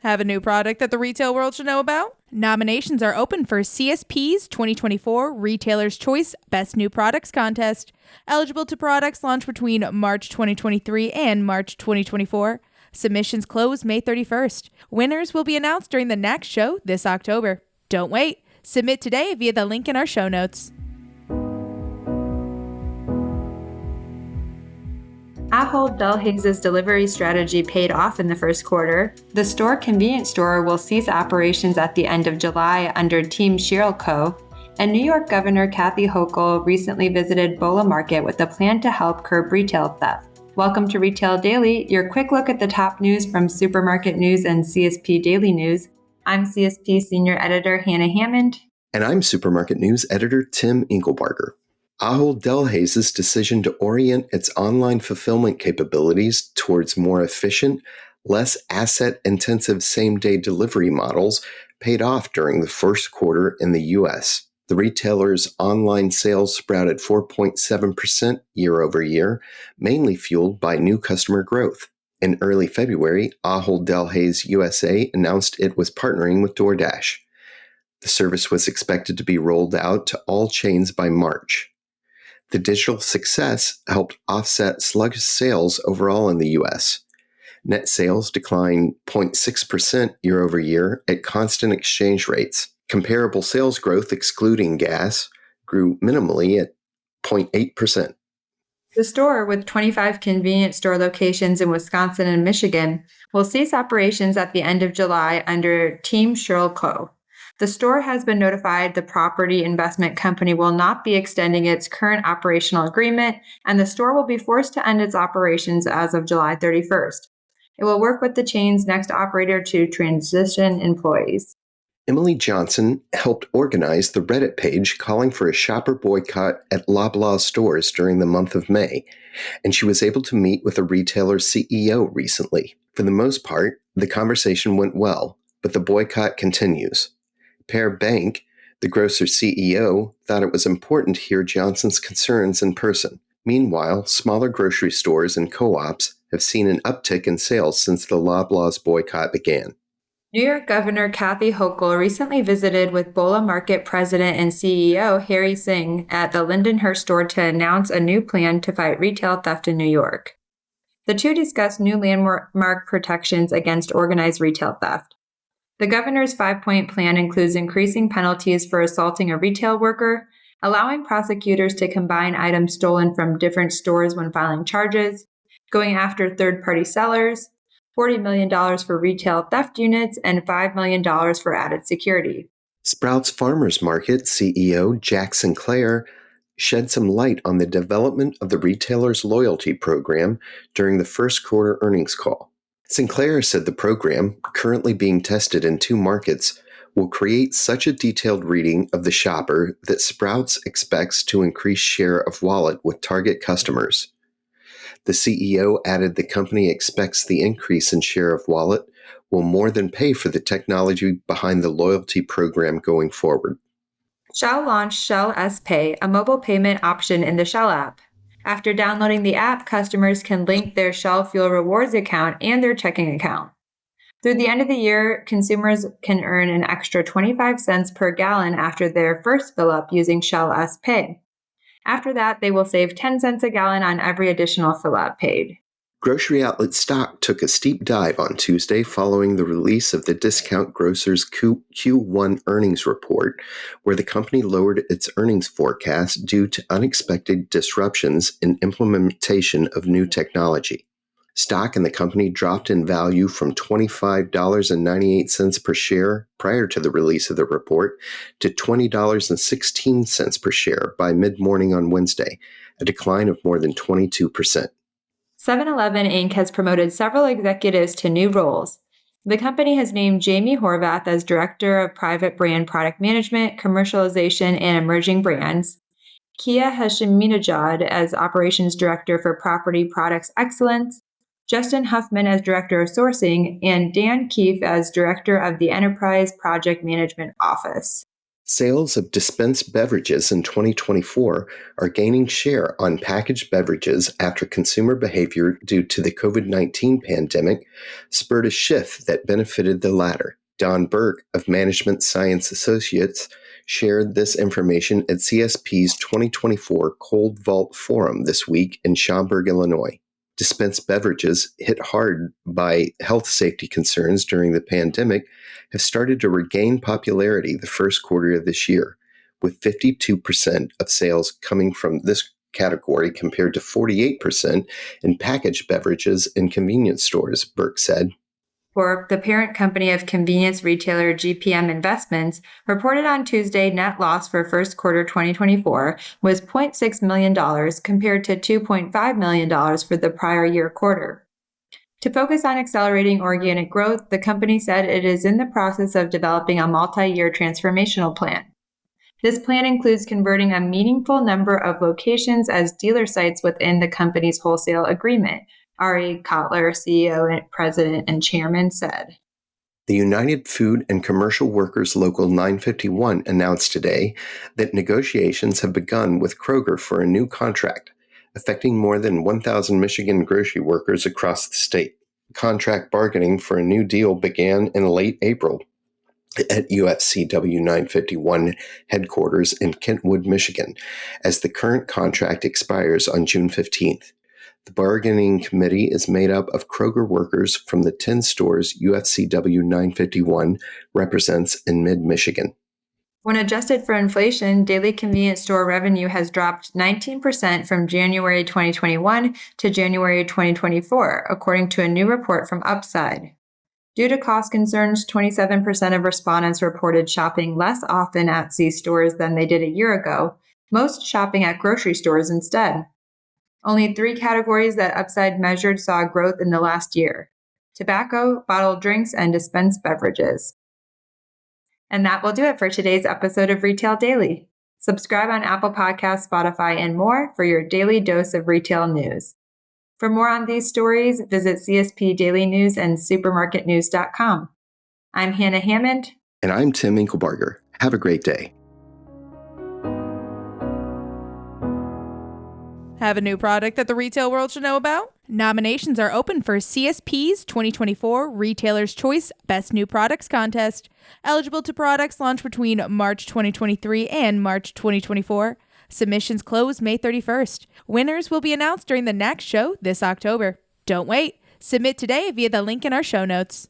Have a new product that the retail world should know about? Nominations are open for CSP's 2024 Retailer's Choice Best New Products Contest. Eligible to products launched between March 2023 and March 2024. Submissions close May 31st. Winners will be announced during the next show this October. Don't wait. Submit today via the link in our show notes. Ahold Delhaize's delivery strategy paid off in the first quarter. The store convenience store will cease operations at the end of July under Team Schierl Co. And New York Governor Kathy Hochul recently visited Bolla Market with a plan to help curb retail theft. Welcome to Retail Daily, your quick look at the top news from Supermarket News and CSP Daily News. I'm CSP Senior Editor Hannah Hammond. And I'm Supermarket News Editor Tim Engelbarger. Ahold Delhaize's decision to orient its online fulfillment capabilities towards more efficient, less asset-intensive same-day delivery models paid off during the first quarter in the U.S. The retailer's online sales sprouted 4.7% year-over-year, mainly fueled by new customer growth. In early February, Ahold Delhaize USA announced it was partnering with DoorDash. The service was expected to be rolled out to all chains by March. The digital success helped offset sluggish sales overall in the U.S. Net sales declined 0.6% year-over-year at constant exchange rates. Comparable sales growth, excluding gas, grew minimally at 0.8%. The store, with 25 convenience store locations in Wisconsin and Michigan, will cease operations at the end of July under Team Schierl Co. The store has been notified the property investment company will not be extending its current operational agreement, and the store will be forced to end its operations as of July 31st. It will work with the chain's next operator to transition employees. Emily Johnson helped organize the Reddit page calling for a shopper boycott at Loblaw stores during the month of May, and she was able to meet with a retailer's CEO recently. For the most part, the conversation went well, but the boycott continues. Per Bank, the grocer's CEO, thought it was important to hear Johnson's concerns in person. Meanwhile, smaller grocery stores and co-ops have seen an uptick in sales since the Loblaw's boycott began. New York Governor Kathy Hochul recently visited with Bolla Market President and CEO Harry Singh at the Lindenhurst store to announce a new plan to fight retail theft in New York. The two discussed new landmark protections against organized retail theft. The governor's 5-point plan includes increasing penalties for assaulting a retail worker, allowing prosecutors to combine items stolen from different stores when filing charges, going after third-party sellers, $40 million for retail theft units, and $5 million for added security. Sprouts Farmers Market CEO Jack Sinclair shed some light on the development of the retailer's loyalty program during the first quarter earnings call. Sinclair said the program, currently being tested in 2 markets, will create such a detailed reading of the shopper that Sprouts expects to increase share of wallet with target customers. The CEO added the company expects the increase in share of wallet will more than pay for the technology behind the loyalty program going forward. Shell launched Shell S Pay, a mobile payment option in the Shell app. After downloading the app, customers can link their Shell Fuel Rewards account and their checking account. Through the end of the year, consumers can earn an extra 25 cents per gallon after their first fill-up using Shell S Pay. After that, they will save 10 cents a gallon on every additional fill-up paid. Grocery outlet stock took a steep dive on Tuesday following the release of the discount grocer's Q1 earnings report, where the company lowered its earnings forecast due to unexpected disruptions in implementation of new technology. Stock in the company dropped in value from $25.98 per share prior to the release of the report to $20.16 per share by mid-morning on Wednesday, a decline of more than 22%. 7-Eleven Inc. has promoted several executives to new roles. The company has named Jamie Horvath as Director of Private Brand Product Management, Commercialization, and Emerging Brands, Kia Hashiminejad as Operations Director for Property Products Excellence, Justin Huffman as Director of Sourcing, and Dan Keefe as Director of the Enterprise Project Management Office. Sales of dispensed beverages in 2024 are gaining share on packaged beverages after consumer behavior due to the COVID-19 pandemic spurred a shift that benefited the latter. Don Burke of Management Science Associates shared this information at CSP's 2024 Cold Vault Forum this week in Schaumburg, Illinois. Dispensed beverages, hit hard by health safety concerns during the pandemic, have started to regain popularity the first quarter of this year, with 52% of sales coming from this category compared to 48% in packaged beverages in convenience stores, Burke said. For the parent company of convenience retailer GPM Investments, reported on Tuesday net loss for first quarter 2024 was $0.6 million compared to $2.5 million for the prior year quarter. To focus on accelerating organic growth, the company said it is in the process of developing a multi-year transformational plan. This plan includes converting a meaningful number of locations as dealer sites within the company's wholesale agreement, Ari Kotler, CEO, President, and Chairman, said. The United Food and Commercial Workers Local 951 announced today that negotiations have begun with Kroger for a new contract, affecting more than 1,000 Michigan grocery workers across the state. Contract bargaining for a new deal began in late April at UFCW 951 headquarters in Kentwood, Michigan, as the current contract expires on June 15th. The bargaining committee is made up of Kroger workers from the 10 stores UFCW 951 represents in mid-Michigan. When adjusted for inflation, daily convenience store revenue has dropped 19% from January 2021 to January 2024, according to a new report from Upside. Due to cost concerns, 27% of respondents reported shopping less often at C-stores than they did a year ago, most shopping at grocery stores instead. Only 3 categories that Upside measured saw growth in the last year: tobacco, bottled drinks, and dispensed beverages. And that will do it for today's episode of Retail Daily. Subscribe on Apple Podcasts, Spotify, and more for your daily dose of retail news. For more on these stories, visit CSP Daily News and supermarketnews.com. I'm Hannah Hammond. And I'm Tim Inkelbarger. Have a great day. Have a new product that the retail world should know about? Nominations are open for CSP's 2024 Retailer's Choice Best New Products Contest. Eligible to products launched between March 2023 and March 2024. Submissions close May 31st. Winners will be announced during the next show this October. Don't wait. Submit today via the link in our show notes.